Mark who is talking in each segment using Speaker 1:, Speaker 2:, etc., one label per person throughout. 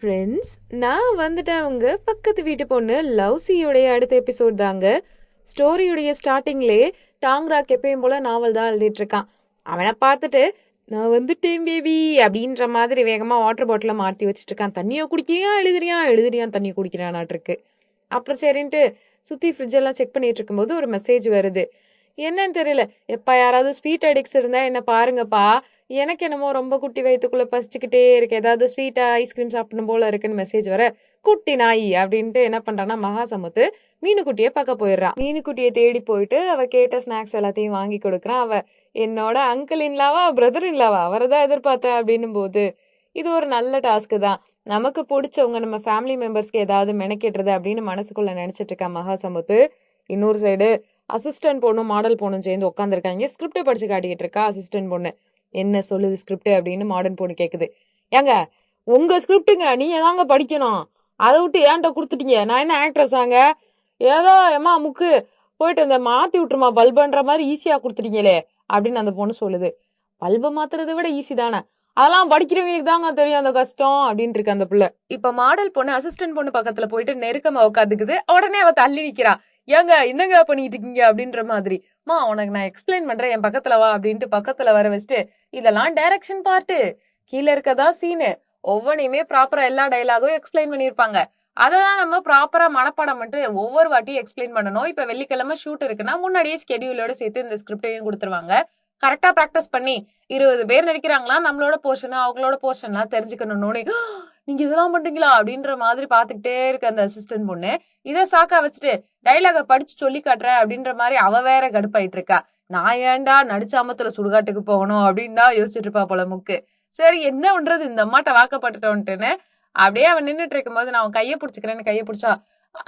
Speaker 1: Friends, நான் வந்துட்டேன். அவங்க பக்கத்து வீட்டு பொண்ணு லவ்சியோடைய அடுத்த எபிசோட் தாங்க. ஸ்டோரியுடைய ஸ்டார்டிங்லேயே டாங்ராக் எப்பயும் போல நாவல் தான் எழுதிட்டு இருக்கான். அவனை பார்த்துட்டு நான் வந்துட்டேன் பேபி அப்படின்ற மாதிரி வேகமாக வாட்டர் பாட்டிலை மாற்றி வச்சுட்டு இருக்கான். தண்ணியை குடிக்கிறியா எழுதுறியான் தண்ணியை குடிக்கிறானாட்டிருக்கு. அப்புறம் சரின்ட்டு சுற்றி ஃப்ரிட்ஜெல்லாம் செக் பண்ணிட்டு இருக்கும்போது ஒரு மெசேஜ் வருது. என்னன்னு தெரியல. எப்பா யாராவது ஸ்வீட் அடிக்ட்ஸ் இருந்தா என்ன பாருங்கப்பா. எனக்கு என்னமோ ரொம்ப குட்டி வயிற்றுக்குள்ள பசிச்சுக்கிட்டே இருக்கு. ஏதாவது ஸ்வீட்டா ஐஸ்கிரீம் சாப்பிடணும் போல இருக்குன்னு மெசேஜ் வர, குட்டி நாய் அப்படின்ட்டு என்ன பண்றான்னா மகாசமுத்து மீனுக்குட்டியை பார்க்க போயிடுறான். மீனுக்குட்டியை தேடி போயிட்டு அவ கேட்ட ஸ்நாக்ஸ் எல்லாத்தையும் வாங்கி கொடுக்குறான். அவ என்னோட அங்கிள் இன்லாவா பிரதர் இன்லாவா அவரை தான் எதிர்பார்த்தேன் அப்படின்னும் போது இது ஒரு நல்ல டாஸ்க்கு தான். நமக்கு பிடிச்சவங்க நம்ம ஃபேமிலி மெம்பர்ஸ்க்கு ஏதாவது மெனக்கிட்டுறது அப்படின்னு மனசுக்குள்ள நினைச்சிட்டு இருக்கா மகாசமுத்து. இன்னொரு சைடு அசிஸ்டன்ட் பொண்ணும் மாடல் பொண்ணும் சேர்ந்து உட்காந்துருக்காங்க. ஸ்கிரிப்டை படிச்சு காட்டிக்கிட்டு இருக்கா அசிஸ்டன்ட் பொண்ணு. என்ன சொல்லுது ஸ்கிரிப்ட் அப்படின்னு மாடர்ன் பொண்ணு கேக்குது. ஏங்க உங்க ஸ்கிரிப்டுங்க, நீங்க தாங்க படிக்கணும். அதை விட்டு ஏன்ட்ட கொடுத்துட்டீங்க? நான் என்ன ஆக்ட்ரஸாங்க? ஏதோ ஏமா முக்கு போயிட்டு இந்த மாத்தி விட்டுருமா பல்புன்ற மாதிரி ஈஸியா கொடுத்துட்டீங்களே அப்படின்னு அந்த பொண்ணு சொல்லுது. பல்பை மாத்துறதை விட ஈஸி தானே, அதெல்லாம் படிக்கிறவங்களுக்கு தாங்க தெரியும் அந்த கஷ்டம் அப்படின்ட்டு இருக்கு அந்த பிள்ளை. இப்ப மாடல் பொண்ணு அசிஸ்டன்ட் பொண்ணு பக்கத்துல போயிட்டு நெருக்கமா உட்காந்துக்குது. உடனே அவ தள்ளி நிக்கிறா. ஏங்க என்னங்க பண்ணிட்டு இருக்கீங்க அப்படின்ற மாதிரி. உனக்கு நான் எக்ஸ்பிளைன் பண்றேன், என் பக்கத்துல வா அப்படின்ட்டு பக்கத்துல வர வச்சுட்டு, இதெல்லாம் டைரக்ஷன் பார்ட்டு, கீழே இருக்கதான் சீனு, ஒவ்வொன்றையுமே ப்ராப்பரா எல்லா டைலாகும் எக்ஸ்பிளைன் பண்ணிருப்பாங்க. அததான் நம்ம ப்ராப்பரா மனப்பாடம் பண்ணிட்டு ஒவ்வொரு வாட்டியும் எக்ஸ்பிளைன் பண்ணணும். இப்ப வெள்ளிக்கிழமை ஷூட் இருக்குன்னா முன்னாடியே ஸ்கெடியூலோட சேர்த்து இந்த ஸ்கிரிப்டையும் கொடுத்துருவாங்க. கரெக்டா ப்ராக்டிஸ் பண்ணி 20 பேர் நடிக்கிறாங்களா, நம்மளோட போர்ஷன் அவங்களோட போர்ஷன்லாம் தெரிஞ்சுக்கணும்னு நீங்க இதெல்லாம் பண்றீங்களா அப்படின்ற மாதிரி பாத்துக்கிட்டே இருக்கு அந்த அசிஸ்டன்ட் பொண்ணு. இதை சாக்கா வச்சுட்டு டைலாக படிச்சு சொல்லி காட்டுற அப்படின்ற மாதிரி அவ வேற கடுப்பாயிட்டு இருக்கா. நான் ஏன்டா நடிச்சாமத்துல சுடுகாட்டுக்கு போகணும் அப்படின்னு தான் யோசிச்சுட்டு இருப்பா போல முக்கு. சரி என்ன பண்றது, இந்த அம்மாட்ட வாக்கப்பட்டுட்டோன்ட்டுன்னு அப்படியே அவன் நின்றுட்டு இருக்கும் போது நான் அவன் கையை பிடிச்சிக்கிறேன்னு கையை பிடிச்சா.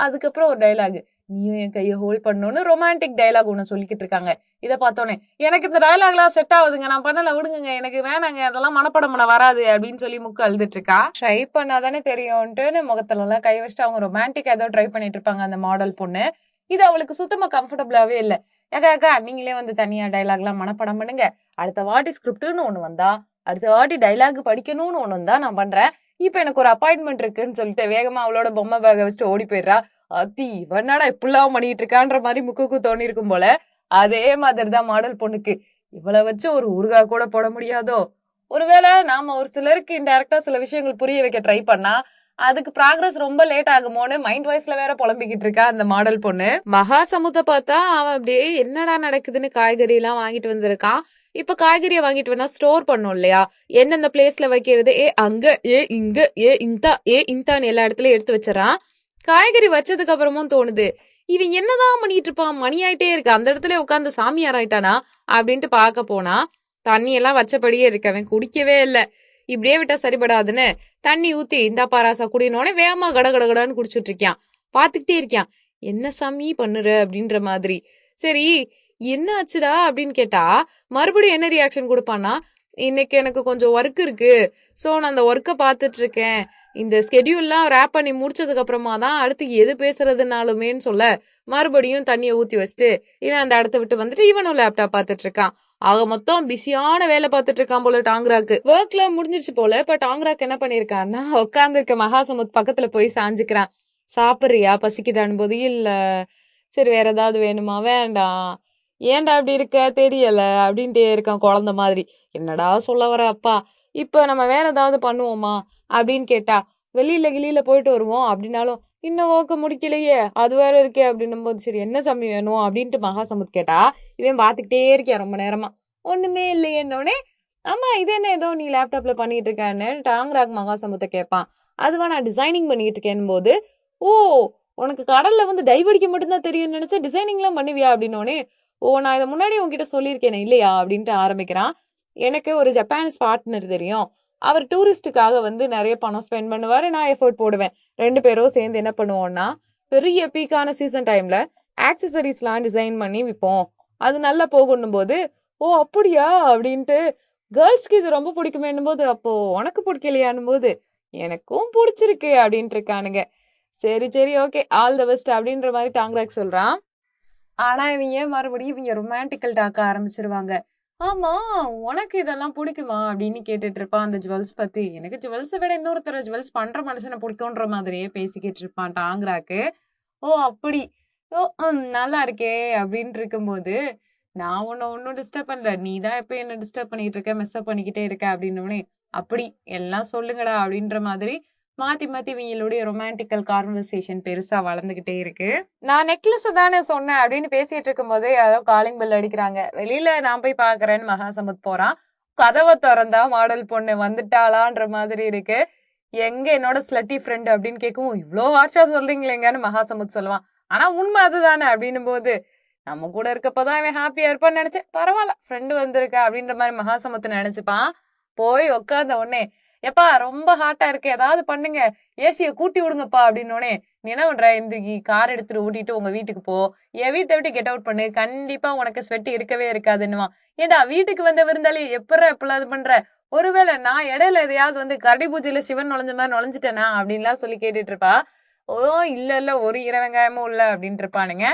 Speaker 1: அதுக்கப்புறம் ஒரு டைலாக், நீயும் என் கையை ஹோல்ட் பண்ணணும்னு ரொமான்டிக் டைலாக் ஒண்ணு சொல்லிக்கிட்டு இருக்காங்க. இதை பார்த்தோன்னே எனக்கு இந்த டைலாக் எல்லாம் செட் ஆகுதுங்க, நான் பண்ணல விடுங்க, எனக்கு வேணாங்க, அதெல்லாம் மனப்படம் பண்ண வராது அப்படின்னு சொல்லி முக்கு அழுதுட்டு இருக்கா. ட்ரை பண்ணாதானே தெரியும்ட்டு முகத்துல எல்லாம் கை வச்சுட்டு அவங்க ரொமான்டிக் ஏதோ ட்ரை பண்ணிட்டு இருப்பாங்க அந்த மாடல் பொண்ணு. இது அவளுக்கு சுத்தமா கம்ஃபர்டபுளாவே இல்ல. ஏக்கா நீங்களே வந்து தனியா டைலாக் எல்லாம் மனப்படம் பண்ணுங்க, அடுத்த வாட்டி ஸ்கிரிப்ட்னு ஒண்ணு வந்தா, அடுத்த வாட்டி டைலாக் படிக்கணும்னு ஒண்ணு வந்தா நான் பண்றேன். இப்ப எனக்கு ஒரு அப்பாயின்மெண்ட் இருக்குன்னு சொல்லிட்டு வேகமா அவளோட பொம்மை பேக வச்சுட்டு ஓடி போயிடுறா. அத்தி இவனாடா இப்படிலாம் பண்ணிட்டு இருக்கான்ற மாதிரி முக்குக்கு தோணி இருக்கும் போல. அதே மாதிரிதான் மாடல் பொண்ணுக்கு. இவளை வச்சு ஒரு ஊறுகா கூட போட முடியாதோ. ஒருவேளை நாம ஒரு சிலருக்கு இன்டைரக்டா சில விஷயங்கள் புரிய வைக்க ட்ரை பண்ணா அதுக்கு ப்ராக்ரஸ் ரொம்ப லேட் ஆகுமோன்னு மைண்ட் வாய்ஸ்ல வேற புலம்பிக்கிட்டு இருக்கா அந்த மாடல் பொண்ணு. மகாசமுத்தை பார்த்தா அவன் அப்படியே என்னடா நடக்குதுன்னு காய்கறி எல்லாம் வாங்கிட்டு வந்திருக்கான். இப்ப காய்கறியை வாங்கிட்டு வேணா ஸ்டோர் பண்ணும் இல்லையா, எந்தெந்த பிளேஸ்ல வைக்கிறது, அங்க இங்க இந்தான்னு எல்லா இடத்துலயும் எடுத்து வச்சிடறான். காய்கறி வச்சதுக்கு அப்புறமும் தோணுது, இவன் என்னதான் பண்ணிட்டு இருப்பான், மணி ஆயிட்டே இருக்கு, அந்த இடத்துல உட்காந்து சாமியார் ஆயிட்டானா அப்படின்ட்டு பார்க்க போனா தண்ணி எல்லாம் வச்சபடியே இருக்கு. அவன் குடிக்கவே இல்லை. இப்படியே விட்டா சரிபடாதுன்னு தண்ணி ஊத்தி இந்த பாராசா குடினோடனே வேகமா கடகடகடான்னு குடிச்சுட்டு இருக்கான். பாத்துக்கிட்டே இருக்கான். என்ன சாமி பண்ணுற அப்படின்ற மாதிரி. சரி என்ன ஆச்சுடா அப்படின்னு கேட்டா மறுபடியும் என்ன ரியாக்ஷன் கொடுப்பான்னா, இன்னைக்கு எனக்கு கொஞ்சம் ஒர்க் இருக்கு, ஸோ நான் அந்த ஒர்க்கை பார்த்துட்டு இருக்கேன், இந்த ஸ்கெடியூல்லாம் ரேப் பண்ணி முடிச்சதுக்கு அப்புறமா தான் அடுத்து எது பேசுறதுனாலுமேன்னு சொல்ல மறுபடியும் தண்ணியை ஊத்தி வச்சுட்டு இவன் அந்த இடத்த விட்டு வந்துட்டு இவனும் லேப்டாப் பார்த்துட்டு இருக்கான். ஆக மொத்தம் பிஸியான வேலை பார்த்துட்டு இருக்கான் போல டாங்ராக்கு. ஒர்க்ல முடிஞ்சிருச்சு போல. இப்ப டாங்ராக் என்ன பண்ணிருக்கான்னா உட்கார்ந்து இருக்க மகாசமுத் பக்கத்துல போய் சாஞ்சுக்கிறான். சாப்பிடுறியா பசிக்குதான்னு போது இல்ல. சரி வேற ஏதாவது வேணுமா, வேண்டாம். ஏன்டா அப்படி இருக்க தெரியல அப்படின்ட்டே இருக்கான் குழந்தை மாதிரி. என்னடா சொல்ல வர அப்பா, இப்ப நம்ம வேற ஏதாவது பண்ணுவோமா அப்படின்னு கேட்டா, வெளியில கிளியில போயிட்டு வருவோம் அப்படின்னாலும் இன்னும் ஓக்க முடிக்கலையே அது வேற இருக்கே அப்படின்னும் போது சரி என்ன சாமி வேணும் அப்படின்ட்டு மகாசமுத் கேட்டா இவன் பாத்துக்கிட்டே இருக்கேன் ரொம்ப நேரமா. ஒண்ணுமே இல்லையேன்னொடனே, ஆமா இது என்ன ஏதோ நீ லேப்டாப்ல பண்ணிட்டு இருக்கேன்னு டாங்ராக் மகாசமுத்தை கேட்பான். அதுவா நான் டிசைனிங் பண்ணிட்டு இருக்கேன் போது, ஓ உனக்கு கடல்ல வந்து டைவ் அடிக்க மட்டும்தான் தெரியும்னு நினைச்சா டிசைனிங் எல்லாம் பண்ணுவியா அப்படின்னோடனே, ஓ நான் இதை முன்னாடி உங்ககிட்ட சொல்லியிருக்கேனே இல்லையா அப்படின்ட்டு ஆரம்பிக்கிறான். எனக்கு ஒரு ஜப்பானீஸ் பார்ட்னர் தெரியும், அவர் டூரிஸ்டுக்காக வந்து நிறைய பணம் ஸ்பெண்ட் பண்ணுவாரு, நான் எஃபோர்ட் போடுவேன். 2 பேரும் சேர்ந்து என்ன பண்ணுவோம்னா பெரிய பீக்கான சீசன் டைம்ல ஆக்சசரிஸ்லாம் டிசைன் பண்ணி விற்போம், அது நல்லா போகணும் போது, ஓ அப்படியா அப்படின்ட்டு கேர்ள்ஸ்க்கு இது ரொம்ப பிடிக்குமேன்னும் போது, அப்போ உனக்கு பிடிக்கலையானும் போது எனக்கும் பிடிச்சிருக்கு அப்படின்ட்டு இருக்கானுங்க. சரி சரி ஓகே ஆல் த பெஸ்ட் அப்படின்ற மாதிரி டாங்ராக் சொல்றான். ஆனா இவங்க மறுபடியும் இவங்க ரொமான்டிக்கல் டாக்க ஆரம்பிச்சிருவாங்க. ஆமா, உனக்கு இதெல்லாம் புடிக்குமா? அப்படின்னு கேட்டுட்டு இருப்பான் அந்த ஜுவல்ஸ் பத்தி. எனக்கு ஜுவல்ஸ விட இன்னொருத்தர ஜுவல்ஸ் பண்ற மனுஷன புடிக்குன்ற மாதிரியே பேசிக்கிட்டு இருப்பான் டாங்கராக்கு. ஓ! அப்படி. ஓ! நல்லா இருக்கே! அப்படின்ட்டு இருக்கும்போது, நான் உன்ன ஒண்ணும் டிஸ்டர்ப் பண்ணல. நீ தான் எப்பயும் என்ன டிஸ்டர்ப் பண்ணிட்டு இருக்க, மெஸ்அப் பண்ணிக்கிட்டே இருக்க அப்படின்னோனே, அப்படி எல்லாம் சொல்லுங்கடா அப்படின்ற மாதிரி மாத்தி மாத்தி இவங்களுடைய ரொமான்டிக்கல் கான்வர்சேஷன் பெருசா வளர்ந்துகிட்டே இருக்கு. நான் நெக்லஸ் தானே சொன்னேன் அப்படின்னு பேசிட்டு இருக்கும்போதே யாரோ காலிங் பெல் அடிக்கிறாங்க. வெளியில நான் போய் பாக்குறேன்னு மகாசமுத் போறான். கதவை திறந்தா மாடல் பொண்ணு வந்துட்டாளான்ற மாதிரி இருக்கு. எங்க என்னோட ஸ்லட்டி ஃப்ரெண்ட் அப்படின்னு கேட்கவும், இவ்ளோ ஹார்ஷா சொல்றீங்களேங்கன்னு மகாசமுத் சொல்லுவான். ஆனா உண்மை அதுதானே அப்படின்னும் போது, நம்ம கூட இருக்கப்பதான் இவன் ஹாப்பியா இருப்பான்னு நினைச்சேன். பரவாயில்ல ஃப்ரெண்டு வந்திருக்கா அப்படின்ற மாதிரி மகாசமுத்து நினைச்சுப்பான். போய் உட்கார்ந்த உடனே, எப்பா ரொம்ப ஹாட்டா இருக்கு ஏதாவது பண்ணுங்க, ஏசிய கூட்டி விடுங்கப்பா அப்படின்னோடனே, நீ என்ன பண்ற, இந்திரிக்கு கார் எடுத்துட்டு ஓட்டிட்டு உங்க வீட்டுக்கு போ, என் வீட்டை விட்டு கெட் அவுட் பண்ணு, கண்டிப்பா உனக்கு ஸ்வெட் இருக்கவே இருக்காதுன்னுவான். ஏண்டா வீட்டுக்கு வந்த விருந்தாளி எப்பெல்லாம் இது பண்ற, ஒருவேளை நான் இடையில எதையாவது வந்து கரடி பூஜையில சிவன் நுழைஞ்ச மாதிரி நுழைஞ்சிட்டேனா அப்படின்லாம் சொல்லி கேட்டுட்டு இருப்பா. ஓ இல்ல ஒரு ஈர வெங்காயமும் இல்ல அப்படின்ட்டு இருப்பானுங்க.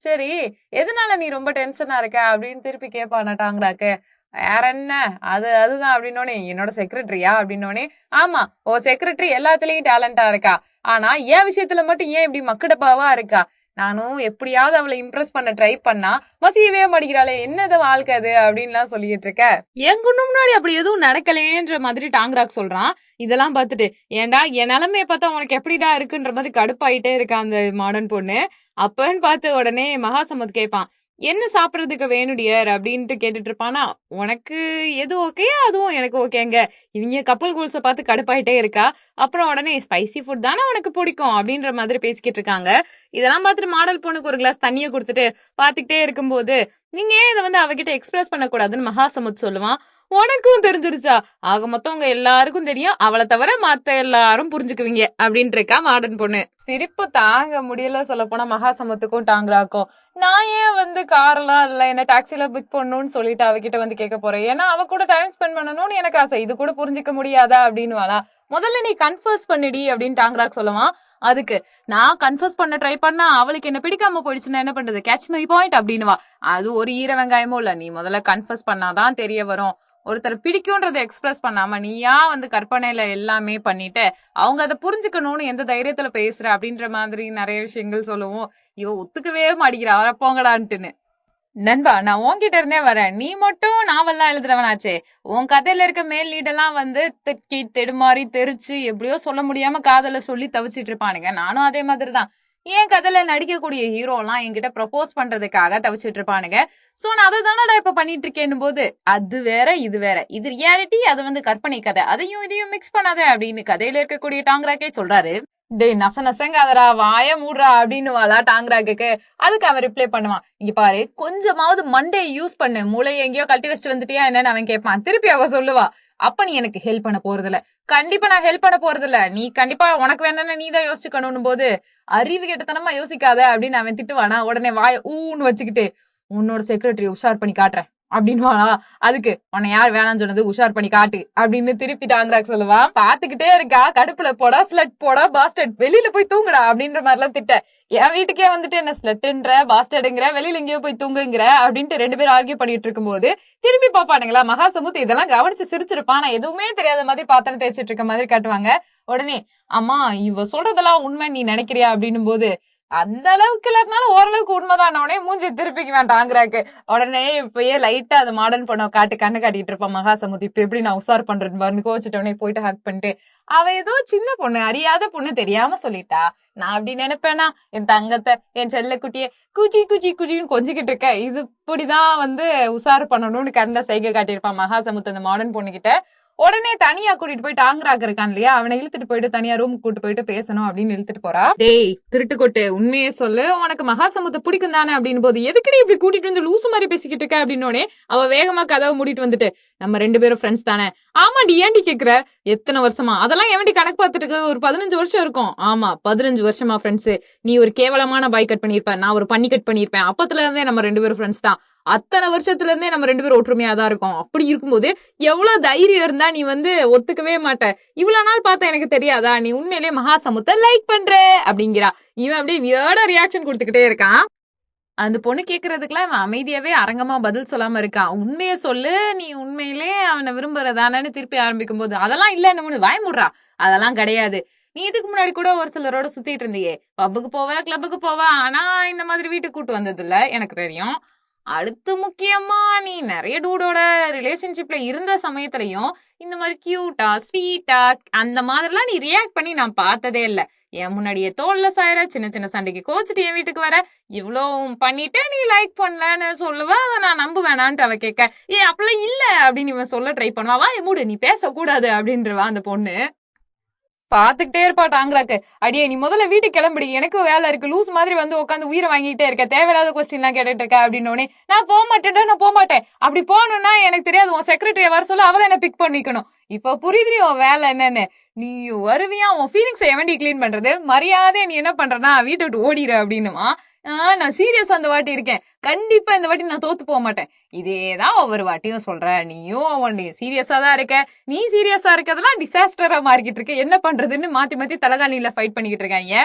Speaker 1: சரி, எதனால நீ ரொம்ப டென்ஷனா இருக்க அப்படின்னு திருப்பி கேட்பானா டாங்கராக்கு. வேற என்ன, அதுதான் அப்படின்னோடனே, என்னோட செக்ரட்டரியா அப்படின்னோடனே, ஆமா ஓ செக்ரட்டரி எல்லாத்துலயும் டேலண்டா இருக்கா, ஆனா என் விஷயத்துல மட்டும் ஏன் இப்படி மக்கடப்பாவா இருக்கா, நானும் எப்படியாவது அவளை இம்ப்ரெஸ் பண்ண ட்ரை பண்ணா மசியவே மாட்டேங்கிறாளே, என்னது வாழ்க்கை அது அப்படின்லாம் சொல்லிட்டு இருக்க. என் குண்டு முன்னாடி அப்படி எதுவும் நடக்கலேன்ற மாதிரி டாங்கராக் சொல்றான். இதெல்லாம் பார்த்துட்டு, ஏன்டா என் நிலைமைய பார்த்தா உனக்கு எப்படிடா இருக்குன்ற மாதிரி கடுப்பாயிட்டே இருக்கா அந்த மாடர்ன் பொண்ணு. அப்பன்னு பார்த்து உடனே மகாசமத் கேட்பான், என்ன சாப்பிடறதுக்கு வேணும் டியர் அப்படின்ட்டு கேட்டுட்டு இருப்பானா, உனக்கு எது ஓகே அதுவும் எனக்கு ஓகேங்க. இவங்க கப்பல் கோல்ஸ பார்த்து கடுப்பாயிட்டே இருக்கா. அப்புறம் உடனே ஸ்பைசி ஃபுட் தானே உனக்கு பிடிக்கும் அப்படின்ற மாதிரி பேசிக்கிட்டு இருக்காங்க. இதெல்லாம் பார்த்துட்டு மாடல் பொண்ணுக்கு ஒரு கிளாஸ் தண்ணியை கொடுத்துட்டு பாத்துக்கிட்டே இருக்கும்போது, நீங்க ஏன் இதை வந்து அவகிட்ட எக்ஸ்பிரஸ் பண்ணக்கூடாதுன்னு மகாசமுத் சொல்லுவான். உனக்கும் தெரிஞ்சிருச்சா, ஆக மொத்தம் உங்க எல்லாருக்கும் தெரியும், அவளை தவிர மத்த எல்லாரும் புரிஞ்சுக்குவீங்க அப்படின்ட்டு இருக்கா மாடர்ன் பொண்ணு. சிரிப்பு தாங்க முடியல சொல்ல போனா மகாசமத்துக்கும் டாங்கராக்கும். நான் ஏன் வந்து காரெல்லாம் இல்ல என்ன டாக்ஸில புக் பண்ணணும்னு சொல்லிட்டு அவகிட்ட வந்து கேட்க போறேன், ஏன்னா அவ கூட டைம் ஸ்பெண்ட் பண்ணணும்னு எனக்கு ஆசை, இது கூட புரிஞ்சுக்க முடியாதா அப்படின்னு வாளா. முதல்ல நீ கன்ஃபர்ஸ் பண்ணிடி அப்படின்னு டாங்கராக் சொல்லுவான். அதுக்கு, நான் கன்ஃபர்ஸ் பண்ண ட்ரை பண்ணா அவளுக்கு என்ன பிடிக்காம போயிடுச்சுன்னா என்ன பண்றது, கேட்ச் மை பாயிண்ட் அப்படின்னுவா. அது ஒரு ஈர வெங்காயமும் இல்ல, நீ முதல்ல கன்ஃபர்ஸ் பண்ணாதான் தெரிய வரும். ஒருத்தர் பிடிக்கும்ன்றதை எக்ஸ்பிரஸ் பண்ணாம நீயா வந்து கற்பனையில எல்லாமே பண்ணிட்டு அவங்க அதை புரிஞ்சுக்கணும்னு எந்த தைரியத்துல பேசுற அப்படின்ற மாதிரி நிறைய விஷயங்கள் சொல்லுவோம். இவ ஒத்துக்கவே மாட்டேங்கிறா, வரப்போங்கடான்ட்டுன்னு. நண்பா, நான் உன்கிட்ட இருந்தே வரேன், நீ மட்டும் நாவெல்லாம் எழுதுறவனாச்சே, உன் கதையில இருக்க மேல் லீடெல்லாம் வந்து திக்கி தெடுமாறி தெரிச்சு எப்படியோ சொல்ல முடியாம காதல சொல்லி தவிச்சிட்டு இருப்பானுங்க. நானும் அதே மாதிரிதான். என் கதையில நடிக்கக்கூடிய ஹீரோ எல்லாம் என்கிட்ட ப்ரப்போஸ் பண்றதுக்காக தவிச்சிட்டு இருப்பானுங்க. சோ நான் அதை தானடா இப்ப பண்ணிட்டு இருக்கேன் போது, அது வேற இது வேற, இது ரியாலிட்டி, அது வந்து கற்பனை கதை, அதையும் இதையும் மிக்ஸ் பண்ணாத அப்படின்னு கதையில இருக்கக்கூடிய டாங்கராக்கே சொல்றாரு. டேய் நச நசங்காதரா, வாய மூடுறா அப்படின்னு வாளா டாங்கராக்கு. அதுக்கு அவன் ரிப்ளை பண்ணுவான், இங்க பாரு கொஞ்சமாவது மண்டே யூஸ் பண்ணு, மூளையை எங்கேயோ கழட்டி வச்சுட்டு வந்துட்டியா என்னன்னு அவன் கேட்பான். திருப்பி அவ சொல்லுவா, அப்ப நீ எனக்கு ஹெல்ப் பண்ண போறது இல்ல. கண்டிப்பா நான் ஹெல்ப் பண்ண போறது இல்ல, நீ கண்டிப்பா உனக்கு வேணும்னா நீ தான் யோசிச்சுக்கணும் போது, அறிவு கெட்டத்தனமா யோசிக்காத அப்படின்னு அவன் திட்டுவானா. உடனே வாய ஊன்னு வச்சுக்கிட்டு, உன்னோட செக்ரட்டரி உஷார் பண்ணி காட்டுறேன் அப்படின்னுவானா. அதுக்கு, உன்னை யார் வேணாம்னு சொன்னது, உஷார் பண்ணி காட்டு அப்படின்னு திருப்பி டாங்கராக் சொல்லுவா. பாத்துக்கிட்டே இருக்கா, கடுப்புல போடா ஸ்லட் போடா பாஸ்டர்ட், வெளியில போய் தூங்குடா அப்படின்ற மாதிரி எல்லாம் திட்ட. என் வீட்டுக்கே வந்துட்டு என்ன ஸ்லட்டுன்ற பாஸ்டர்டுங்கிற, வெளியில எங்கேயோ போய் தூங்குங்கிற அப்படின்ட்டு ரெண்டு பேரும் ஆர்கியூ பண்ணிட்டு இருக்கும் போது திரும்பி பாப்பானுங்களா. மகாசமுத் இதெல்லாம் கவனிச்சு சிரிச்சிருப்பான். நான் எதுவுமே தெரியாத மாதிரி பாத்திரம் தேய்ச்சிட்டு இருக்க மாதிரி காட்டுவாங்க. உடனே, அம்மா இவ சொல்றதெல்லாம் உண்மை நீ நினைக்கிறியா அப்படின்னும் போது, அந்த அளவுக்கு இல்லைனாலும் ஓரளவுக்கு உண்மைதான். உடனே மூஞ்சி திருப்பிக்குவேன் டாங்கராக்கு. உடனே இப்பயே லைட்டா அந்த மாடர்ன் பொண்ணை காட்டு கண்ணு காட்டிட்டு இருப்பான் மகாசமுத். இப்ப எப்படி நான் உசார் பண்றேன்னு பாருன்னு கோச்சிட்டவனே போயிட்டு ஹக் பண்ணிட்டு, அவ ஏதோ சின்ன பொண்ணு, அறியாத பொண்ணு, தெரியாம சொல்லிட்டா, நான் அப்படி நினைப்பேனா, என் தங்கத்தை என் செல்ல குட்டிய குச்சி குச்சி குச்சின்னு கொஞ்சிக்கிட்டு இருக்க, இது இப்படிதான் வந்து உசார் பண்ணணும்னு கண்ட சைகை காட்டியிருப்பான் மகாசமுத் அந்த மாடர்ன் பொண்ணு கிட்ட. உடனே தனியா கூட்டிட்டு போயிட்டு டாங்கராக் இருக்கான் இல்லையா, அவனை இழுத்துட்டு போயிட்டு தனியா ரூம் கூட்டு போயிட்டு பேசணும் அப்படின்னு இழுத்துட்டு போறா. டேய் திருட்டு கொட்டு, உண்மையே சொல்லு, உனக்கு மகாசமுத்தை பிடிக்கும் தானே அப்படின்னு போது, எதுக்கடி இப்படி கூட்டிட்டு வந்து லூசு மாதிரி பேசிக்கிட்டு இருக்க அப்படின்னோடனே அவ வேகமா கதவை மூடிட்டு வந்துட்டு, நம்ம ரெண்டு பேரும் ஃப்ரெண்ட்ஸ் தானே. ஆமாடி ஏன்டி கேக்குற, எத்தனை வருஷமா, அதெல்லாம் எவன்டி கணக்கு பார்த்துட்டு, ஒரு 15 வருஷம் இருக்கும். ஆமா 15 வருஷமா ஃப்ரெண்ட்ஸ். நீ ஒரு கேவலமான பாய் கட் பண்ணிருப்ப, நான் ஒரு பண்ணி கட் பண்ணிருப்பேன், அப்பத்துல இருந்தே நம்ம ரெண்டு பேரும் ஃப்ரெண்ட்ஸ் தான். அத்தனை வருஷத்துல இருந்தே நம்ம ரெண்டு பேரும் ஒற்றுமையா தான் இருக்கோம். அப்படி இருக்கும்போது எவ்வளவு தைரியம் இருந்தா நீ வந்து ஒத்துக்கவே மாட்ட, இவ்வளவு நாள் பார்த்தா எனக்கு தெரியாதா, நீ உண்மையிலேயே மகாசமுத்தை லைக் பண்ற அப்படிங்கிறா. இவன் அப்படியே வியர்டா ரியாக்ஷன் கொடுத்துக்கிட்டே இருக்கான். அந்த பொண்ணு கேக்குறதுக்குலாம் அவன் அமைதியாவே அரங்கமா பதில் சொல்லாம இருக்கான். உண்மைய சொல்லு, நீ உண்மையிலே அவன விரும்புறதானன்னு திருப்பி ஆரம்பிக்கும் போது, அதெல்லாம் இல்ல நம்ம வாய மூடுறா. அதெல்லாம் கிடையாது. நீ இதுக்கு முன்னாடி கூட ஒரு சிலரோட சுத்திட்டு இருந்தியே. பப்புக்கு போவ, கிளப்புக்கு போவ. ஆனா இந்த மாதிரி வீட்டுக்கு கூட்டு வந்தது இல்ல. எனக்கு தெரியும். அடுத்து முக்கியமா நீ நெறைய டூடோட ரிலேஷன்ஷிப்ல இருந்த சமயத்திலயும், இந்த மாரி கியூட்டா, ஸ்வீட்டா அந்த மாதிரிலாம் நீ ரியாக்ட் பண்ணி நான் பார்த்ததே இல்ல. என் முன்னாடியே தோள்ல சாயற, சின்ன சின்ன சண்டைக்கு கோச்சுட்டு என் வீட்டுக்கு வர, இவ்ளோ பண்ணிட்டு நீ லைக் பண்ணலன்னு சொல்லுவ. அத நான் நம்புவேனான்ட்டு அவ கேட்க, "ஏய் அப்பலாம் இல்ல" அப்படின்னு இவன் சொல்ல ட்ரை பண்ணுவா. "வாய மூடு, நீ பேசக்கூடாது" அப்படின்றுவா அந்த பொண்ணு. பாத்துக்கிட்டே இருப்பா டாங்கராக்கு. "அடியே நீ முதல்ல வீட்டுக்கு கிளம்புடி, எனக்கும் வேலை இருக்கு. லூஸ் மாதிரி வந்து உட்காந்து உயிரை வாங்கிட்டே இருக்க, தேவையில்லாத கொஸ்டின் எல்லாம் கேட்டுட்டு இருக்க" அப்படின்னோடனே, "நான் போக மாட்டேன்டா, நான் போக மாட்டேன். அப்படி போகணும்னா எனக்கு தெரியாது, உன் செக்ரட்டரிய வர சொல்ல, அவதான் என்ன பிக் பண்ணிக்கணும். இப்ப புரியுதுடி உன் வேலை என்னன்னு. நீ வருவியா, உன் ஃபீலிங்ஸை எவன்டி கிளீன் பண்றது, மரியாதையா நீ என்ன பண்றனா வீட்டை விட்டு ஓடிடு" அப்படின்னுமா. நான் சீரியஸ் அந்த வாட்டி இருக்கேன். கண்டிப்பா இந்த வாட்டி நான் தோத்து போக மாட்டேன். இதேதான் ஒவ்வொரு வாட்டியும் சொல்ற. நீயும் அவன் சீரியஸா தான் இருக்க. நீ சீரியஸா இருக்கதெல்லாம் டிசாஸ்டரா மாறிக்கிட்டு இருக்கு. என்ன பண்றதுன்னு மாத்தி மாத்தி தலகாணியில ஃபைட் பண்ணிக்கிட்டு இருக்காங்க.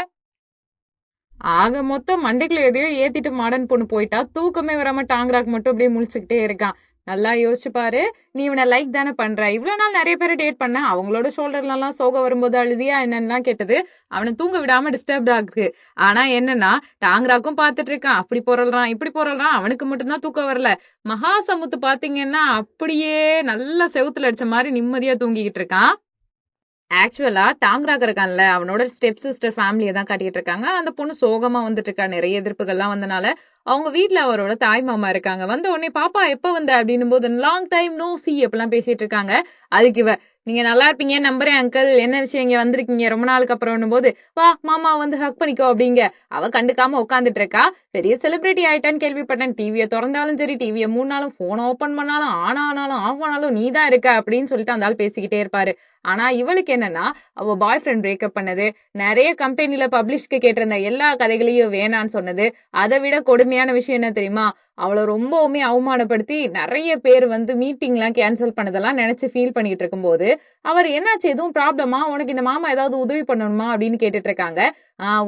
Speaker 1: ஆக மொத்தம் மண்டைக்குள்ள எதையோ ஏத்திட்டு மாடன் பொண்ணு போயிட்டா. தூக்கமே வராம டாங்கராக்கு மட்டும் அப்படியே முழிச்சுக்கிட்டே இருக்கான். நல்லா யோசிச்சு பாரு. நீ இவனை லைக் தானே பண்ற. இவ்வளவு நாள் நிறைய பேரை டேட் பண்ண. அவங்களோட ஷோல்டர்ல எல்லாம் சோகம் வரும்போது அழுதியா என்னன்னா கேட்டது. அவனை தூங்க விடாம டிஸ்டர்ப்ட் ஆகுது. ஆனா என்னன்னா டாங்கராக்கும் பாத்துட்டு இருக்கான். அப்படி பொருள்றான், இப்படி பொருள்றான். அவனுக்கு மட்டும்தான் தூக்கம் வரல. மகாசமுத்து பாத்தீங்கன்னா அப்படியே நல்லா செவுத்துல அடிச்ச மாதிரி நிம்மதியா தூங்கிக்கிட்டு இருக்கான். ஆக்சுவலா டாங்ராக் இருக்கான்ல, அவனோட ஸ்டெப் சிஸ்டர் ஃபேமிலியை தான் காட்டிட்டு இருக்காங்க. அந்த பொண்ணு சோகமா வந்துட்டு இருக்கா. நிறைய எதிர்ப்புகள்லாம் வந்தனால அவங்க வீட்டுல அவரோட தாய் மாமா இருக்காங்க. வந்த உடனே பாப்பா எப்ப வந்த அப்படின்னும் போது லாங் டைம் நோ சி அப்படிலாம் பேசிட்டு இருக்காங்க. அதுக்கு இவ, "நீங்க நல்லா இருப்பீங்க நம்புறேன் அங்கிள், என்ன விஷயம் இங்க வந்திருக்கீங்க ரொம்ப நாளுக்கு அப்புறம்" போது, "வா மாமா வந்து ஹக் பண்ணிக்கோ" அப்படிங்க. அவ கண்டுக்காம உட்காந்துட்டு இருக்கா. பெரிய செலிபிரிட்டி ஆயிட்டான்னு கேள்விப்பட்டேன். டிவியை திறந்தாலும் சரி, டிவியை 3 நாளும், போனை ஓபன் பண்ணாலும், ஆன் ஆனாலும் ஆஃப் ஆனாலும் நீ தான் இருக்க அப்படின்னு சொல்லிட்டு அந்த ஆள் பேசிக்கிட்டே இருப்பாரு. ஆனா இவளுக்கு என்னன்னா, அவ பாய் ஃப்ரெண்ட் பிரேக்கப் பண்ணது, நிறைய கம்பெனில பப்ளிஷ்க்கு கேட்டிருந்த எல்லா கதைகளையும் வேணான்னு சொன்னது, அதை விட கொடுமையான விஷயம் என்ன தெரியுமா, அவளை ரொம்பவுமே அவமானப்படுத்தி நிறைய பேர் வந்து மீட்டிங்லாம் கேன்சல் பண்ணதெல்லாம் நினைச்சு ஃபீல் பண்ணிட்டு இருக்கும்போது, அவர் "என்னாச்சு, எதுவும் ப்ராப்ளமா, உனக்கு இந்த மாமா ஏதாவது உதவி பண்ணணுமா" அப்படின்னு கேட்டுட்டு இருக்காங்க.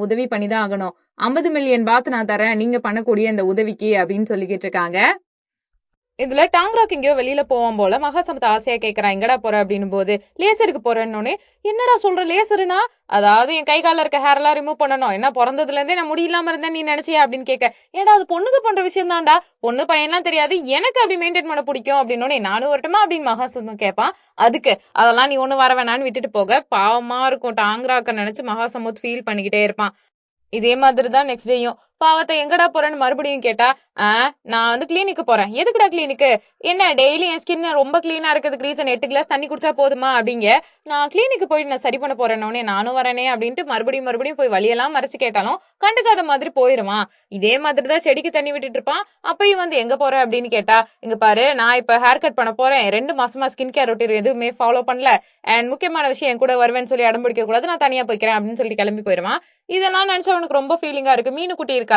Speaker 1: உதவி பண்ணிதான் ஆகணும். 50 மில்லியன் பாத் நான் தரேன் நீங்க பண்ணக்கூடிய இந்த உதவிக்கு அப்படின்னு சொல்லிக்கிட்டு இருக்காங்க. இதுல டாங்ராக் எங்கேயோ வெளியில போவான் போல. மகாசமத்த ஆசையா கேட்கறான், "எங்கடா போற" அப்படின்னு போது, "லேசருக்கு போறேன்னு." "என்னடா சொல்ற, லேசருனா?" "அதாவது என் கை கால இருக்க ஹேர் எல்லாம் ரிமூவ் பண்ணணும். என்ன பிறந்ததுல இருந்தே நான் முடி இல்லாம இருந்தேன் நீ நினைச்சியா" அப்படின்னு கேட்க, "ஏடா அது பொண்ணுக்கு பண்ற விஷயம் தான்டா, பொண்ணு பையன்லாம் தெரியாது, எனக்கு அப்படி மெயின்டைன் பண்ண பிடிக்கும்" அப்படின்னு. "நானும் வரட்டுமா" அப்படின்னு மகாசமும் கேட்பான். அதுக்கு, "அதெல்லாம் நீ ஒண்ணு வர வேணான்னு" விட்டுட்டு போக பாவமா இருக்கும். டாங்ராக்க நினைச்சு மகாசமுத் ஃபீல் பண்ணிக்கிட்டே இருப்பான். இதே மாதிரிதான் நெக்ஸ்ட் டேயும், "பாவத்தை எங்கடா போறேன்னு" மறுபடியும் கேட்டா, நான் வந்து கிளினிக்கு போறேன்." "எதுக்குடா கிளினிக்கு?" "என்ன டெய்லி என் ஸ்கின் ரொம்ப கிளீனா இருக்கிறதுக்கு ரீசன் 8 கிளாஸ் தண்ணி குடிச்சா போதுமா" அப்படிங்க. "நான் கிளினிக்கு போயிட்டு நான் சரி பண்ண போறேன்னே நானும் வரேனே" அப்படின்ட்டு மறுபடியும் மறுபடியும் போய் வழியெல்லாம் மறைச்சு கேட்டாலும் கண்டுக்காத மாதிரி போயிருவான். இதே மாதிரிதான் செடிக்கு தண்ணி விட்டுட்டு இருப்பான். அப்பயும் வந்து, "எங்க போற" அப்படின்னு கேட்டா, "இங்க பாரு, நான் இப்ப ஹேர் கட் பண்ண போறேன். 2 மாசமா ஸ்கின் கேர் ரொட்டீன் எதுவுமே ஃபாலோ பண்ணல. அண்ட் முக்கியமான விஷயம், என் கூட வருவேன்னு சொல்லி அடம்பிடிக்க கூடாது, நான் தனியா போய்க்கிறேன்" அப்படின்னு சொல்லி கிளம்பி போயிருவான். இதெல்லாம் நினைச்சா அவனுக்கு ரொம்ப ஃபீலிங்கா இருக்கு. மீனு குட்டி இருக்கால,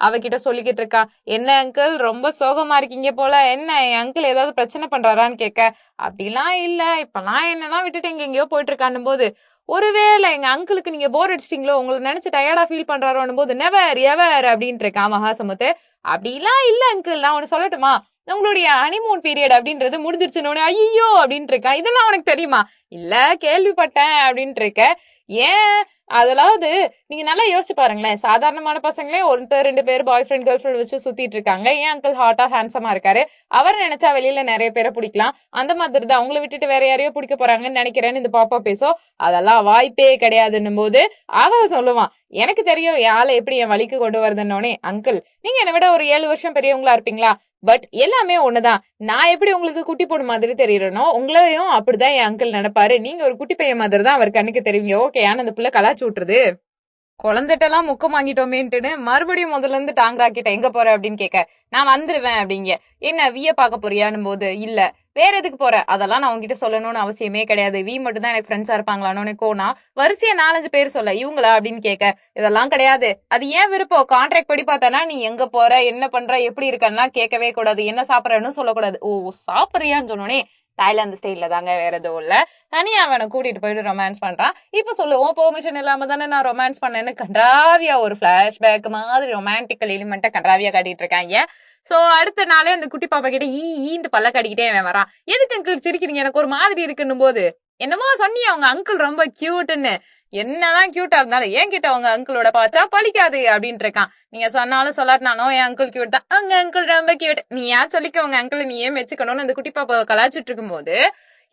Speaker 1: அவகிட்ட சொல்லிக்கிட்டு இருக்கா, "என்ன அங்கிள் ரொம்ப சோகமா இருக்கீங்க போல, என்ன என் அங்கிள் ஏதாவது பிரச்சனை பண்றாரான்னு" கேட்க, "அப்படிலாம் இல்ல, இப்பெல்லாம் என்னெல்லாம் விட்டுட்டு எங்கெங்கயோ போயிட்டு இருக்கான்னும் போது, ஒருவேளை எங்க அங்கிளுக்கு நீங்க போர் அடிச்சிட்டீங்களோ, உங்களை நினைச்சு டயர்டா ஃபீல் பண்றாரோன்னும் போது, நெவர் எவர் அப்படின்ட்டு இருக்கான் மகாசமுத்து. "அப்படிலாம் இல்ல அங்கிள், நான் ஒன்னு சொல்லட்டுமா, உங்களுடைய ஹனிமூன் பீரியட் அப்படின்றது முடிஞ்சிருச்சுன்னு" ஐயோ அப்படின்ட்டு இருக்கா. "இதெல்லாம் உனக்கு தெரியுமா?" "இல்ல கேள்விப்பட்டேன்" அப்படின்ட்டு இருக்க. ஏன், அதாவது நீங்க நல்லா யோசிச்சு பாருங்களேன். சாதாரணமான பசங்களே ஒருத்தர் 2 பேர் பாய் ஃப்ரெண்ட் கேர்ள் ஃப்ரெண்ட் வச்சு சுத்திட்டு இருக்காங்க. ஏன் அங்கிள் ஹாட்டா ஹேண்ட்ஸமா இருக்காரு. அவர் நினைச்சா வெளியில நிறைய பேரை பிடிக்கலாம். அந்த மாதிரி தான் உங்களை விட்டுட்டு வேற யாரையோ பிடிக்க போறாங்கன்னு நினைக்கிறேன்னு இந்த பாப்பா பேசும். அதெல்லாம் வாய்ப்பே கிடையாதுன்னும் போது அவ சொல்லுவான், "எனக்கு தெரியும் என் ஆளை எப்படி என் வழிக்கு கொண்டு வருதுன்னோடனே, அங்கிள் நீங்க என்னை விட ஒரு 7 வருஷம் பெரியவங்களா இருப்பீங்களா, பட் எல்லாமே ஒண்ணுதான். நான் எப்படி உங்களுக்கு குட்டி பொண்ணு மாதிரி தெரியறனோ, உங்களையும் அப்படிதான் என் அங்கிள் நினைப்பாரு. நீங்க ஒரு குட்டி பையன் மாதிரி தான் அவர் கண்ணுக்கு தெரியுங்க." ஓகேயான்னு அந்த பிள்ளை கலாச்சு விட்டுருது. குழந்தைட்டெல்லாம் முக்கம் வாங்கிட்டோமேன்ட்டுன்னு மறுபடியும் முதல்ல இருந்து டாங்கரா கிட்ட, "எங்க போற" அப்படின்னு கேட்க, "நான் வந்துருவேன்" அப்படிங்க. "என்ன விய பார்க்க போறியான்னும் போது, இல்ல வேற எதுக்கு போற?" "அதெல்லாம் நான் உங்ககிட்ட சொல்லணும்னு அவசியமே கிடையாது. வி மட்டும் தான் எனக்கு ஃப்ரெண்ட்ஸா இருப்பாங்களான்னு கோனா வரிசையா 4-5 பேர் சொல்ல, "இவங்களா?" அப்படின்னு கேட்க, "இதெல்லாம் கிடையாது. அது ஏன் விருப்பம். கான்ட்ராக்ட் படி பார்த்தானா நீ எங்க போற, என்ன பண்ற, எப்படி இருக்கன்னா கேட்கவே கூடாது. என்ன சாப்பிடறன்னு சொல்லக்கூடாது." "ஓ சாப்பிடுறியான்னு சொன்னோடனே, தாய்லாந்து ஸ்டைல்ல தாங்க, வேற எதுவும் இல்ல. தனியா அவனை கூட்டிட்டு போயிட்டு ரொமான்ஸ் பண்றான். இப்ப சொல்லு, உன் பெர்மிஷன் இல்லாம தானே நான் ரொமான்ஸ் பண்ணேன்னு கன்றாவியா ஒரு பிளாஷ்பேக் மாதிரி ரொமான்டிக்கல் எலிமெண்ட்டை கன்றாவியா காட்டிட்டு இருக்காங்க. சோ அடுத்த நாளே அந்த குட்டி பாப்பா கிட்ட ஈண்டு பல்ல கடிக்கிட்டே அவன் வரான். எதுக்கு அங்கிள் சிரிக்கிறீங்க, எனக்கு ஒரு மாதிரி இருக்குன்னும் போது, என்னமோ சொன்னிய அவங்க அங்கிள் ரொம்ப கியூட்னு, என்னதான் கியூட்டா இருந்தாலும் ஏன் கிட்ட அவங்க அங்கிளோட பாச்சா பழிக்காது அப்படின்ட்டு இருக்கான். நீங்க சொன்னாலும் சொல்லாட்டினாலும் என் அங்கிள் கியூட் தான், உங்க அங்கிள் ரொம்ப கியூட், நீ ஏன் சொல்லிக்க உங்க அங்கிள் நீ ஏன் வச்சுக்கணும்னு அந்த குட்டி பாப்பா கலாச்சிட்டு இருக்கும் போது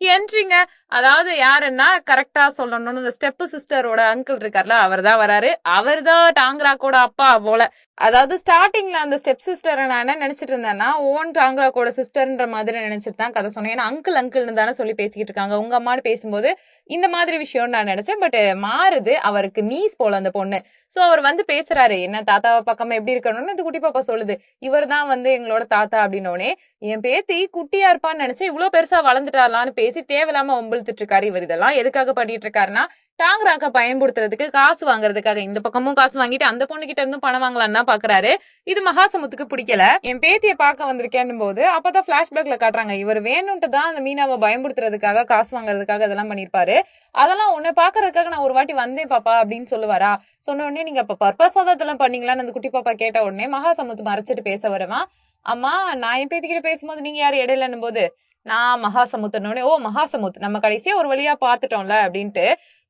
Speaker 1: என்ட்ரிங்க. அதாவது யாருன்னா கரெக்டா சொல்லணும்னு இந்த ஸ்டெப் சிஸ்டரோட அங்கிள் இருக்கார்ல, அவர் தான் வராரு. அவர் தான் டாங்ராக்கோட அப்பா போல. அதாவது ஸ்டார்டிங்ல அந்த ஸ்டெப் சிஸ்டரை நான் என்ன நினைச்சிட்டு இருந்தேன்னா ஓன் டாங்ராக்கோட சிஸ்டர்ன்ற மாதிரி நினைச்சிட்டு தான் கதை சொன்னேன். ஏன்னா அங்கிள் அங்கிள்னு தானே சொல்லி பேசிக்கிட்டு இருக்காங்க உங்க அம்மான்னு பேசும்போது இந்த மாதிரி விஷயம்னு நான் நினைச்சேன். பட் மாறுது, அவருக்கு நீஸ் போல அந்த பொண்ணு. சோ அவர் வந்து பேசுறாரு, என்ன தாத்தா பக்கமா எப்படி இருக்கணும்னு இந்த குட்டி பாப்பா சொல்லுது. இவர் தான் வந்து எங்களோட தாத்தா அப்படின்னோடனே, என் பேத்தி குட்டியா இருப்பான்னு நினைச்சு இவ்வளவு பெருசா வளர்ந்துட்டாலான்னு பேசி தேவையில்லாம வம்பிழுத்துட்டு இருக்காரு. இவர் இதெல்லாம் எதுக்காக பண்ணிட்டு இருக்காருன்னா டாங்ராக்க பயன்படுத்துறதுக்கு, காசு வாங்குறதுக்காக. இந்த பக்கமும் காசு வாங்கிட்டு அந்த பொண்ணு கிட்ட இருந்தும் பணம் வாங்கலான்னு தான் பாக்குறாரு. இது மகாசமுத்துக்கு பிடிக்கல. என் பேத்தியை பார்க்க வந்திருக்கேன் போது அப்பதான் பிளாஷ்பேக்ல காட்டுறாங்க, இவர் வேணும்ட்டு தான் அந்த மீனாவை பயன்படுத்துறதுக்காக, காசு வாங்குறதுக்காக இதெல்லாம் பண்ணிருப்பாரு. அதெல்லாம் உன்னை பாக்குறதுக்காக நான் ஒரு வாட்டி வந்தேன் பாப்பா அப்படின்னு சொல்லுவாரா. சொன்ன உடனே நீங்க இப்ப பர்பஸா தான் இதெல்லாம் பண்ணீங்களான்னு அந்த குட்டி பாப்பா கேட்ட உடனே மகாசமுத்து மறைச்சிட்டு பேச வருவான். அம்மா நான் என் பேத்திக்கிட்ட பேசும்போது நீங்க யாரு இடையிலன்னும் போது நான் மகாசமுத்துனோடனே, ஓ மகாசமுத், நம்ம கடைசியா ஒரு வழியா பாத்துட்டோம்ல அப்படின்ட்டு,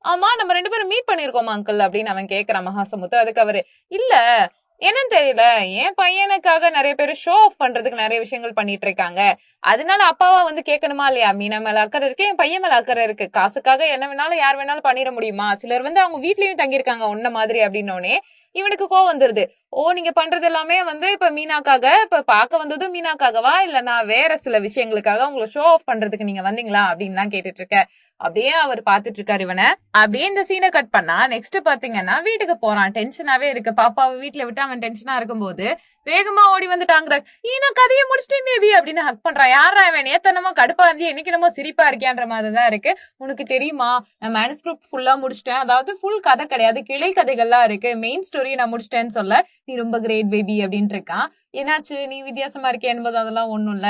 Speaker 1: ஆமா நம்ம 2 பேரும் மீட் பண்ணிருக்கோமா அங்கிள் அப்படின்னு அவன் கேக்குறான் மகாசமுத்து. அதுக்கு அவரு, இல்ல என்னன்னு தெரியல, என் பையனுக்காக நிறைய பேர் ஷோ ஆஃப் பண்றதுக்கு நிறைய விஷயங்கள் பண்ணிட்டு இருக்காங்க, அதனால அப்பாவா வந்து கேட்கணுமா இல்லையா, மீனா மேல அக்கறை இருக்கு, என் பையன் மேல அக்கறை இருக்கு, காசுக்காக என்ன வேணாலும் யார் வேணாலும் பண்ணிட முடியுமா, சிலர் வந்து அவங்க வீட்லயும் தங்கியிருக்காங்க உன்ன மாதிரி அப்படின்னோடனே இவனுக்கு கோவம் வந்துருது. ஓ நீங்க பண்றது எல்லாமே வந்து இப்ப மீனாக்காக, இப்ப பாக்க வந்ததும் மீனாக்காகவா, இல்ல நான் வேற சில விஷயங்களுக்காக உங்களை ஷோ ஆஃப் பண்றதுக்கு நீங்க வந்தீங்களா அப்படின்னு தான் கேட்டுட்டு இருக்க. அப்படியே அவர் பாத்துட்டு இருக்காரு இவனை. அப்படியே இந்த சீனை கட் பண்ணா நெக்ஸ்ட் பாத்தீங்கன்னா வீட்டுக்கு போறான். டென்ஷனாவே இருக்கு, பாப்பாவை வீட்டுல விட்டு அவன் டென்ஷனா இருக்கும்போது வேகமா ஓடி வந்துட்டாங்க. நான் கதையை முடிச்சிட்டேன் பேபி அப்படின்னு ஹக் பண்றான். யாரா அவன், நேத்தனமோ கடுப்பா இருந்து என்னைக்கு நம்ம சிரிப்பா இருக்கியான்ற மாதிரிதான் இருக்கு. உனக்கு தெரியுமா நான் மேனுஸ்கிரிப்ட் ஃபுல்லா முடிச்சிட்டேன், அதாவது ஃபுல் கதை கிடையாது, கிளை கதைகள்லாம் இருக்கு, மெயின் ஸ்டோரி நான் முடிச்சிட்டேன்னு சொல்ல, நீ ரொம்ப கிரேட் பேபி அப்படின்ட்டு இருக்கான். என்னாச்சு நீ வித்தியாசமா இருக்கே என்பது அதெல்லாம் ஒண்ணும் இல்ல,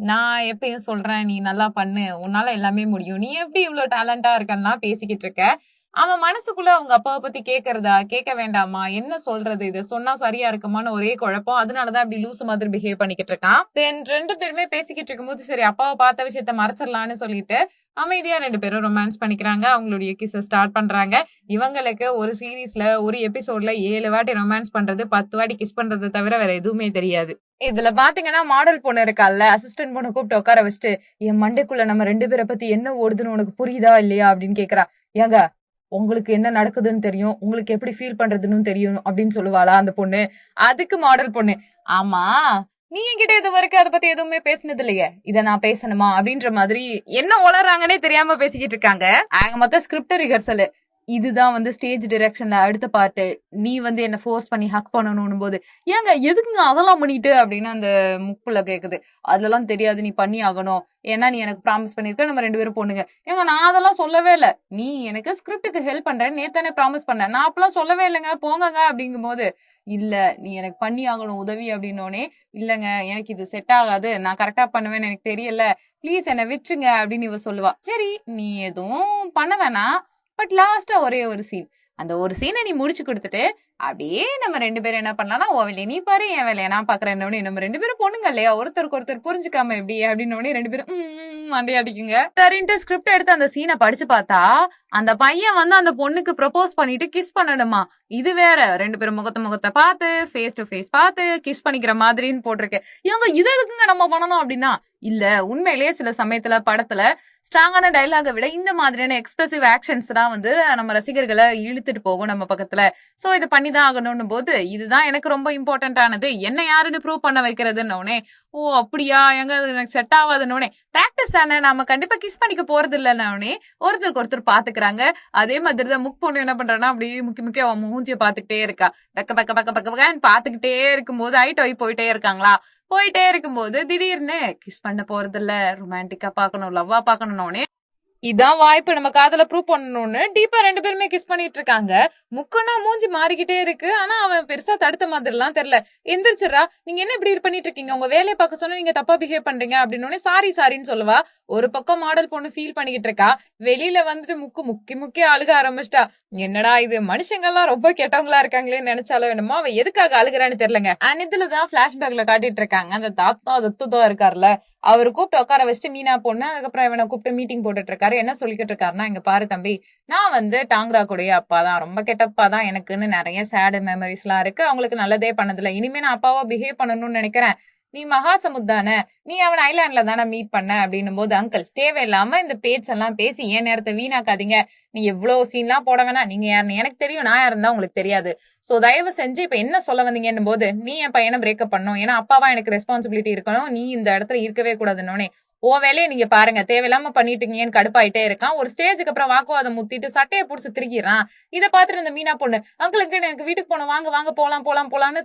Speaker 1: நான் எப்பயும் சொல்றேன் நீ நல்லா பண்ணு, உன்னால எல்லாமே முடியும், நீ எப்படி இவ்வளவு டேலண்டா இருக்கன்னா பேசிக்கிட்டு இருக்க. அவன் மனசுக்குள்ள அவங்க அப்பாவை பத்தி கேக்குறதா கேட்க வேண்டாமா, என்ன சொல்றது, இது சொன்னா சரியா இருக்குமான்னு ஒரே குழப்பம். அதனாலதான் அப்படி லூசு மாதிரி பிஹேவ் பண்ணிக்கிட்டு இருக்கான். தென் 2 பேருமே பேசிக்கிட்டு இருக்கும்போது சரி அப்பாவை பார்த்த விஷயத்த மறைச்சிடலான்னு சொல்லிட்டு அமைதியா 2 பேரும் ரொமான்ஸ் பண்ணிக்கிறாங்க. அவங்களுடைய கிஸ் ஸ்டார்ட் பண்றாங்க. இவங்களுக்கு ஒரு சீரீஸ்ல ஒரு எபிசோட்ல 7 வாட்டி ரொமான்ஸ் பண்றது, 10 வாட்டி கிஸ் பண்றது தவிர வேற எதுவுமே தெரியாது. இதுல பாத்தீங்கன்னா மாடல் பொண்ணு இருக்கால, அசிஸ்டன்ட் பொண்ணு கூப்பிட்டு உட்கார வச்சுட்டு, என் மண்டைக்குள்ள நம்ம 2 பேரை பத்தி என்ன ஓடுதுன்னு உனக்கு புரியுதா இல்லையா அப்படின்னு கேக்குறா. ஏங்க உங்களுக்கு என்ன நடக்குதுன்னு தெரியும், உங்களுக்கு எப்படி ஃபீல் பண்றதுன்னு தெரியும் அப்படின்னு சொல்லுவாளா அந்த பொண்ணு. அதுக்கு மாடல் பொண்ணு, ஆமா நீ என்கிட்ட இது வரைக்கும் அதை பத்தி எதுவுமே பேசினது இல்லையே, இதை நான் பேசணுமா அப்படின்ற மாதிரி என்ன உளறாங்கன்னே தெரியாம பேசிக்கிட்டு இருக்காங்க. அங்க மொத்தம் ஸ்கிரிப்ட் ரிஹர்சல், இதுதான் வந்து ஸ்டேஜ் டிரெக்ஷன்ல அடுத்த பார்ட்டு, நீ வந்து என்ன ஃபோர்ஸ் பண்ணி ஹக் பண்ணணும் போது, ஏங்க எதுக்குங்க அதெல்லாம் பண்ணிட்டு அப்படின்னு அந்த முக்குள்ள கேக்குது. அதெல்லாம் தெரியாது, நீ பண்ணி ஆகணும், ஏன்னா நீ எனக்கு ப்ராமிஸ் பண்ணிருக்க, நம்ம 2 பேரும் பொண்ணுங்க. ஏங்க நான் அதெல்லாம் சொல்லவே இல்ல, நீ எனக்கு ஸ்கிரிப்டுக்கு ஹெல்ப் பண்றேன் நேத்தானே ப்ராமிஸ் பண்ண, நான் அப்பெல்லாம் சொல்லவே இல்லைங்க போங்கங்க அப்படிங்கும் போது, இல்ல நீ எனக்கு பண்ணி ஆகணும் உதவி அப்படின்னோடனே, இல்லங்க எனக்கு இது செட் ஆகாது, நான் கரெக்டா பண்ணுவேன்னு எனக்கு தெரியல, ப்ளீஸ் என்ன விட்டுருங்க அப்படின்னு இவ சொல்லுவா. சரி நீ எதுவும் பண்ண வேணாம், பட் லாஸ்டா ஒரே ஒரு சீன், அந்த ஒரு சீனை நீ முடிச்சு கொடுத்துட்டு அப்படியே நம்ம 2 பேரும் என்ன பண்ணலாம்னா, ஓ வேலையை நீ பாரு என் வேலையை நான் பாக்குறேன், நம்ம 2 பேரும் பொண்ணுங்க இல்லையா, ஒருத்தருக்கு ஒருத்தர் புரிஞ்சுக்காம எப்படி அப்படின்னு 2 பேரும் மண்டையாடிக்குங்க. சரின்ட்டு ஸ்கிரிப்ட் எடுத்து அந்த சீனை படிச்சு பார்த்தா அந்த பையன் வந்து அந்த பொண்ணுக்கு ப்ரப்போஸ் பண்ணிட்டு கிஸ் பண்ணணுமா. இது வேற, 2 பேரும் முகத்தை பார்த்து ஃபேஸ் டு ஃபேஸ் பார்த்து கிஸ் பண்ணிக்கிற மாதிரின்னு போட்டிருக்கு. இவங்க இது எதுக்குங்க நம்ம பண்ணணும் அப்படின்னா, இல்ல உண்மையிலேயே சில சமயத்துல படத்துல ஸ்ட்ராங்கான டைலாக விட இந்த மாதிரியான எக்ஸ்பிரசிவ் ஆக்ஷன்ஸ் தான் வந்து நம்ம ரசிகர்களை இழுத்துட்டு போகும் நம்ம பக்கத்துல. சோ இது பண்ணிதான் ஆகணும்னு போது இதுதான் எனக்கு ரொம்ப இம்பார்ட்டன்ட் ஆனது, என்ன யாருன்னு ப்ரூவ் பண்ண வைக்கிறதுன்னு. ஓ அப்படியா, எங்க அது எனக்கு செட் ஆகாதுன்னு, பிராக்டிஸ் தானே, நம்ம கண்டிப்பா கிஸ் பண்ணிக்க போறது இல்லைன்னு ஒருத்தருக்கு ஒருத்தர் பாத்துக்கிறாங்க. அதே மாதிரிதான் முக் பொண்ணு என்ன பண்றான்னா அப்படியே முக்கிய அவன் மூஞ்சிய பாத்துக்கிட்டே இருக்கா. பக்க பக்க பக்க பக்க பக்கன்னு பாத்துக்கிட்டே இருக்கும்போது ஐட்டோய் போயிட்டே இருக்காங்களா. போயிட்டே இருக்கும்போது திடீர்னு கிஸ் பண்ண போறது இல்ல, ரொமான்டிக்கா பாக்கணும், லவ்வா பாக்கணும்னு இதான் வாய்ப்பு நம்ம காதல ப்ரூவ் பண்ணணும்னு டீப்பா 2 பேருமே கிஸ் பண்ணிட்டு இருக்காங்க. முக்கனா மூஞ்சி மாறிக்கிட்டே இருக்கு. ஆனா அவன் பெருசா தடுத்த மாதிரிலாம் தெரியல. எந்திரிச்சிரா, நீங்க என்ன இப்படி பண்ணிட்டு இருக்கீங்க, உங்க வேலையை பார்க்க சொன்னா நீங்க தப்பா பிஹேவ் பண்றீங்க அப்படின்னு சாரின்னு சொல்லுவா. ஒரு பக்கம் மாடல் பொண்ணு ஃபீல் பண்ணிக்கிட்டு இருக்கா. வெளியில வந்துட்டு முக்கி முக்கி அழுக ஆரம்பிச்சிட்டா. என்னடா இது, மனுஷங்கள்லாம் ரொம்ப கெட்டவங்களா இருக்காங்களேன்னு நினைச்சாலும் என்னமோ அவ எதுக்காக அழுகுறான்னு தெரியலங்க. அண்ட் இதுலதான் பிளாஷ்பேக்ல காட்டிட்டு இருக்காங்க. அந்த தாத்தா தத்துதா இருக்காருல்ல, அவரு கூப்பிட்டு உட்கார வச்சுட்டு மீனா பொண்ணு அதுக்கப்புறம் இவனை கூப்பிட்டு மீட்டிங் போட்டுட்டு இருக்காரு. என்ன சொல்லிக்கிட்டு இருக்காருன்னா, இங்க பாரு தம்பி, நான் டாங்ரா கூடிய அப்பா தான், ரொம்ப கெட்டப்பா தான், எனக்குன்னு நிறைய சேடு மெமரிஸ் எல்லாம் இருக்கு, அவங்களுக்கு நல்லதே பண்ணதில்ல, இனிமே நான் அப்பாவா பிஹேவ் பண்ணணும்னு நினைக்கிறேன். நீ மகாசமுத் தானே, நீ அவன் ஐலாண்ட்ல தானே மீட் பண்ண அப்படின்னும் போது, அங்கிள் தேவையில்லாம இந்த பேச்செல்லாம் பேசி ஏன் நேரத்தை வீணாக்காதீங்க, நீ எவ்வளவு சீன்லாம் போட வேணாம், நீங்க யாருன்னு எனக்கு தெரியும், நான் யாருந்தா உங்களுக்கு தெரியாது, சோ தயவு செஞ்சு இப்ப என்ன சொல்ல வந்தீங்கன்னு போது, நீ என் பையனை பிரேக்கப் பண்ணும், ஏன்னா அப்பாவா எனக்கு ரெஸ்பான்சிபிலிட்டி இருக்கணும், நீ இந்த இடத்துல இருக்கவே கூடாதுன்னு ஓ வேலையை நீங்க பாருங்க, தேவையில்லாம பண்ணிட்டீங்கன்னு கடுப்பாயிட்டே இருக்கான். ஒரு ஸ்டேஜுக்கு அப்புறம் வாக்குவாதம் முத்திட்டு சட்டையை புடிச்சு திருக்கிறான். இதை பாத்துட்டு இந்த மீனா பொண்ணு, அங்கிளுக்கு எனக்கு வீட்டுக்கு போன, வாங்க வாங்க போலாம் போலாம் போலான்னு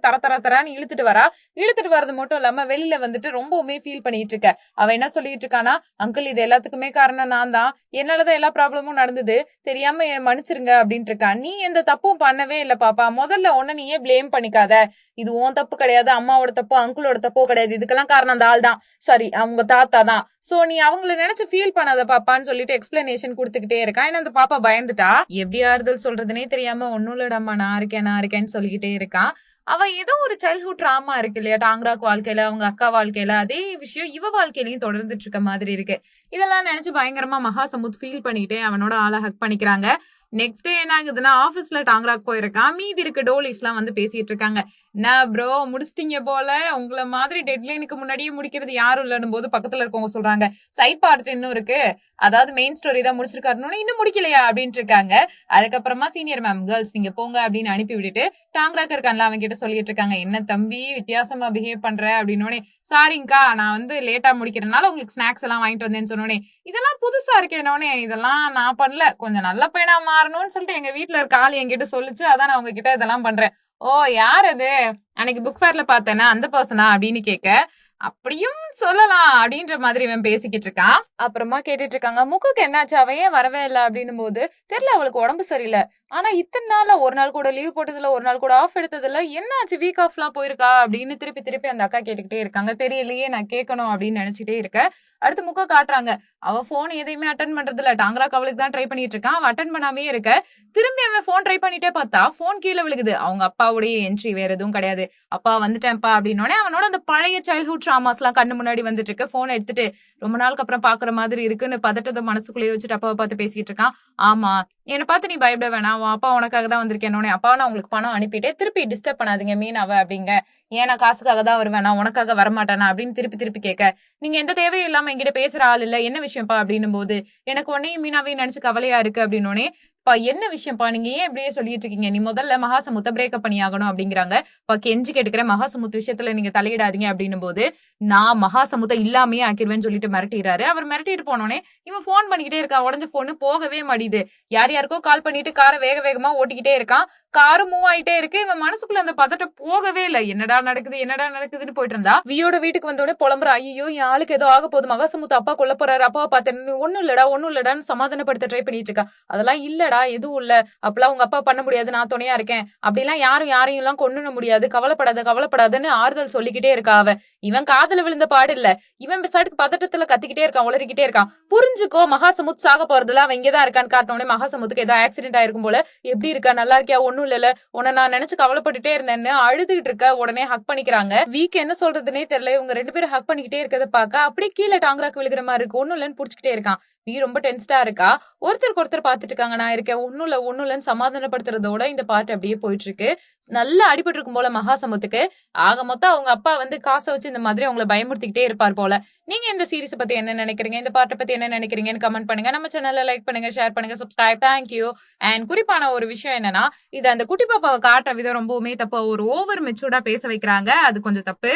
Speaker 1: தரன்னு இழுத்துட்டு வரா. இழுத்துட்டு வர்றது மட்டும் இல்லாம வெளியில வந்துட்டு ரொம்பவுமே ஃபீல் பண்ணிட்டு இருக்க. அவ என்ன சொல்லிட்டு இருக்கானா, அங்கிள் இது எல்லாத்துக்குமே காரணம் நான் தான், என்னாலதான் எல்லா ப்ராப்ளமும் நடந்தது, தெரியாம மன்னிச்சிருங்க அப்படின்ட்டு இருக்கா. நீ எந்த தப்பும் பண்ணவே இல்ல பாப்பா, முதல்ல ஒன்ன நீயே பிளேம் பண்ணிக்காத, இது உன் தப்பு கிடையாது, அம்மாவோட தப்போ அங்கிளோட தப்போ கிடையாது, இதுக்கெல்லாம் காரணம் அந்த ஆள் தான், சரி அவங்க தாத்தா தான், சோ நீ அவங்கள நினைச்சு ஃபீல் பண்ணாத பாப்பான்னு சொல்லிட்டு எக்ஸ்பிளனேஷன் கொடுத்துக்கிட்டே இருக்கா. ஏன்னா அந்த பாப்பா பயந்துட்டா, எப்படி ஆறுதல் சொல்றதுனே தெரியாம ஒன்னும் இல்லடாமா நான் இருக்கேன்னு சொல்லிக்கிட்டே இருக்கான். அவ ஏதோ ஒரு சைல்ட்ஹுட் ட்ராமா இருக்கு இல்லையா, டாங்ராக் வாழ்க்கையில, அவங்க அக்கா வாழ்க்கையில, அதே விஷயம் இவ வாழ்க்கையிலயும் தொடர்ந்துட்டு இருக்க மாதிரி இருக்கு. இதெல்லாம் நினைச்சு பயங்கரமா மகாசமுத் ஃபீல் பண்ணிட்டே அவனோட ஆளை ஹக் பண்ணிக்கிறாங்க. நெக்ஸ்ட் டே என்ன ஆகுதுன்னா, ஆபீஸ்ல டாங்ராக் போயிருக்கான். மீதி இருக்க டோலிஸ் எல்லாம் வந்து பேசிட்டு இருக்காங்க. என்ன ப்ரோ முடிச்சிட்டீங்க போல, உங்களை மாதிரி டெட்லைனுக்கு முன்னாடியே முடிக்கிறது யாரும் இல்லைன்னு போது பக்கத்துல இருக்கவங்க சொல்றாங்க, சைட் பார்ட் இன்னும் இருக்கு, அதாவது மெயின் ஸ்டோரி தான் முடிச்சிருக்காருன்னு, இன்னும் முடிக்கலையா அப்படின்ட்டு இருக்காங்க. அதுக்கப்புறமா சீனியர் மேம், கேர்ள்ஸ் நீங்க போங்க அப்படின்னு அனுப்பி விட்டுட்டு டாங்ராக் இருக்கான்ல அவங்க கிட்ட சொல்லிட்டு இருக்காங்க, என்ன தம்பி வித்தியாசமா பிஹேவ் பண்ற அப்படின்னு. சாரிங்கா, நான் லேட்டா முடிக்கிறதுனால உங்களுக்கு ஸ்நாக்ஸ் எல்லாம் வாங்கிட்டு வந்தேன்னு சொன்னோன்னே, இதெல்லாம் புதுசா இருக்கேனோனே, இதெல்லாம் நான் பண்ணல, கொஞ்சம் நல்ல பையனா மாறணும்னு சொல்லிட்டு எங்க வீட்டுல இருக்க ஆள் என்கிட்ட சொல்லிச்சு, அதான் நான் உங்ககிட்ட இதெல்லாம் பண்றேன். ஓ யார் அது, அன்னைக்கு புக் ஃபேர்ல பார்த்தேன்னா அந்த பர்சனா அப்படின்னு கேட்க, அப்படியும் சொல்லலாம் அப்படின்ற மாதிரி இவன் பேசிக்கிட்டு இருக்கான். அப்புறமா கேட்டுட்டு இருக்காங்க, முக்குக்கு என்னாச்சு, அவ ஏன் வரவே இல்லை அப்படின்னும் போது, தெரியல அவளுக்கு உடம்பு சரியில்லை, ஆனா இத்தனை நாள்ல ஒரு நாள் கூட லீவ் போட்டதில்ல, ஒரு நாள் கூட ஆஃப் எடுத்ததில்ல, என்னாச்சு வீக் ஆஃப் எல்லாம் போயிருக்கா அப்படின்னு திருப்பி அந்த அக்கா கேட்டுக்கிட்டே இருக்காங்க. தெரியலையே, நான் கேட்கணும் அப்படின்னு நினைச்சிட்டே இருக்க. அடுத்து முக்க காட்டுறாங்க, அவ போன் எதையுமே அட்டன் பண்றது இல்ல, டாங்ராக் அவளுக்கு தான் ட்ரை பண்ணிட்டு இருக்கான், அவ அட்டன் பண்ணாமே இருக்க. திரும்பி அவன் போன் ட்ரை பண்ணிட்டே பார்த்தா போன் கீழே விழுகுது. அவங்க அப்பாவுடைய என்ட்ரி வேற எதுவும் கிடையாது. அப்பா வந்துட்டேன்ப்பா அப்படின்னோடனே அவனோட அந்த பழைய சைல்ட்ஹுட் ட்ராமாஸ் எல்லாம் கண்ணு முன்னாடி வந்துட்டு இருக்கு. போன் எடுத்துட்டு ரொம்ப நாளுக்கு அப்புறம் பாக்குற மாதிரி இருக்குன்னு பதட்டத்தை மனசுக்குள்ளேயே வச்சுட்டு அப்பாவை பார்த்து பேசிட்டு இருக்கான். ஆமா, என்னை பார்த்து நீ பயப்பட வேணாம், உன் அப்பா உனக்காக தான் வந்திருக்கேன், அப்பா நான் உங்களுக்கு பணம் அனுப்பிட்டே, திருப்பி டிஸ்டர்ப் பண்ணாதீங்க மீனாவ அப்படிங்க. ஏன்னா காசுக்காக தான் வருவேன், நான் உனக்காக வரமாட்டானா அப்படின்னு திருப்பி கேட்க, நீங்க எந்த தேவையும் இல்லாம என்கிட்ட பேசுற ஆள் இல்ல, என்ன விஷயம்ப்பா அப்படின்னும் போது, எனக்கு உன்னையும் மீனாவையும் நினைச்சு கவலையா இருக்கு அப்படின்னோடனே, என்ன விஷயம்ப்பா, நீங்க ஏன் இப்படியே சொல்லிட்டு இருக்கீங்க, நீ முதல்ல மகாசமுத்த பிரேக்கப் பண்ணி ஆகணும் அப்படிங்கிறாங்க. கெஞ்சி கேட்டுக்கிறேன், மகாசமுத்து விஷயத்துல நீங்க தலையிடாதீங்க அப்படின்னும் போது, நான் மகாசமுத்த இல்லாமையே ஆக்கிருவேன்னு சொல்லிட்டு மிரட்டிடுறாரு. அவர் மிரட்டிட்டு போனோடனே இவன் போன் பண்ணிக்கிட்டே இருக்கா, உடஞ்ச போனு போகவே மாட்டேது. யாருக்கோ கால் பண்ணிட்டு காரை வேக வேகமா ஓட்டிக்கிட்டே இருக்கான். காரு மூவ் ஆயிட்டே இருக்கு. இவன் மனசுக்குள்ள அந்த பதட்டம் போகவே இல்லை. என்னடா நடக்குதுன்னு போயிட்டு இருந்தா, வியோட வீட்டுக்கு வந்தோடனே புலம்புறா, ஐயோ என் ஆளுக்கு ஏதோ ஆக போகுது, மகாசமுத்து அப்பா கொல்ல போறாரு, அப்பாவை பார்த்தேன், ஒண்ணும் இல்லடான்னு சமாதானப்படுத்த ட்ரை பண்ணிட்டு இருக்கா. அதெல்லாம் இல்லடா, எதுவும் இல்ல, அப்பெல்லாம் உங்க அப்பா பண்ண முடியாது, நான் துணையா இருக்கேன், அப்படிலாம் யாரையும் எல்லாம் கொண்டு முடியாது, கவலைப்படாதுன்னு ஆறுதல் சொல்லிக்கிட்டே இருக்கா அவ. இவன் காதல விழுந்த பாடு இல்ல, இவன் பிசாட்டுக்கு பதட்டத்துல கத்திக்கிட்டே இருக்கான், உளறிக்கிட்டே இருக்கான். புரிஞ்சுக்கோ, மகாசமுத் சாக போறதுல அவன் இங்கதான் இருக்கான்னு காட்டினோடனே மகாசமுத்துக்கு ஏதோ ஆக்சிடென்ட் ஆயிருக்கும் போல, எப்படி இருக்கா, நல்லா இருக்கியா, ஒண்ணும் இல்ல, உன்னை நான் நினைச்சு கவலைப்பட்டுட்டே இருந்தேன்னு அழுதுகிட்டு இருக்க. உடனே ஹக் பண்ணிக்கிறாங்க. வீக் என்ன சொல்றதுன்னே தெரியல, இவங்க 2 பேரும் ஹக் பண்ணிக்கிட்டே இருக்கதை பார்க்க அப்படியே கீழே டாங்ராக்கு விழுகிற மாதிரி இருக்கு. ஒண்ணும் இல்லன்னு புடிச்சுக்கிட்டே இருக்கான். வீ ரொம்ப டென்ஸ்டா இருக்கா. ஒருத்தருக்கு ஒருத்தர் பாத்துட்டு இருக்காங்க. நான் இருக்கேன், ஒண்ணும் இல்லன்னு சமாதானப்படுத்துறதோட இந்த பார்ட் அப்படியே போயிட்டு இருக்கு. நல்லா அடிபட்டு இருக்கும் போல மகாசமுத்துக்கு. ஆக மொத்தம் அவங்க அப்பா காசை வச்சு இந்த மாதிரி அவங்களை பயமுறுத்திக்கிட்டே இருப்பார் போல. நீங்க இந்த சீரிஸ் பத்தி என்ன நினைக்கிறீங்க, இந்த பார்ட்டை பத்தி என்ன நினைக்கிறீங்கன்னு கமெண்ட் பண்ணுங்க. நம்ம சேனல்ல லைக் பண்ணுங்க, ஷேர் பண்ணுங்க, சப்ஸ்கிரைப். தேங்க்யூ. அண்ட் குறிப்பான ஒரு விஷயம் என்னன்னா, இது அந்த குட்டி பாப்பாவை காட்டுற விதம் ரொம்பவுமே தப்பு. ஒரு ஓவர் மெச்சூர்டா பேச வைக்கிறாங்க, அது கொஞ்சம் தப்பு.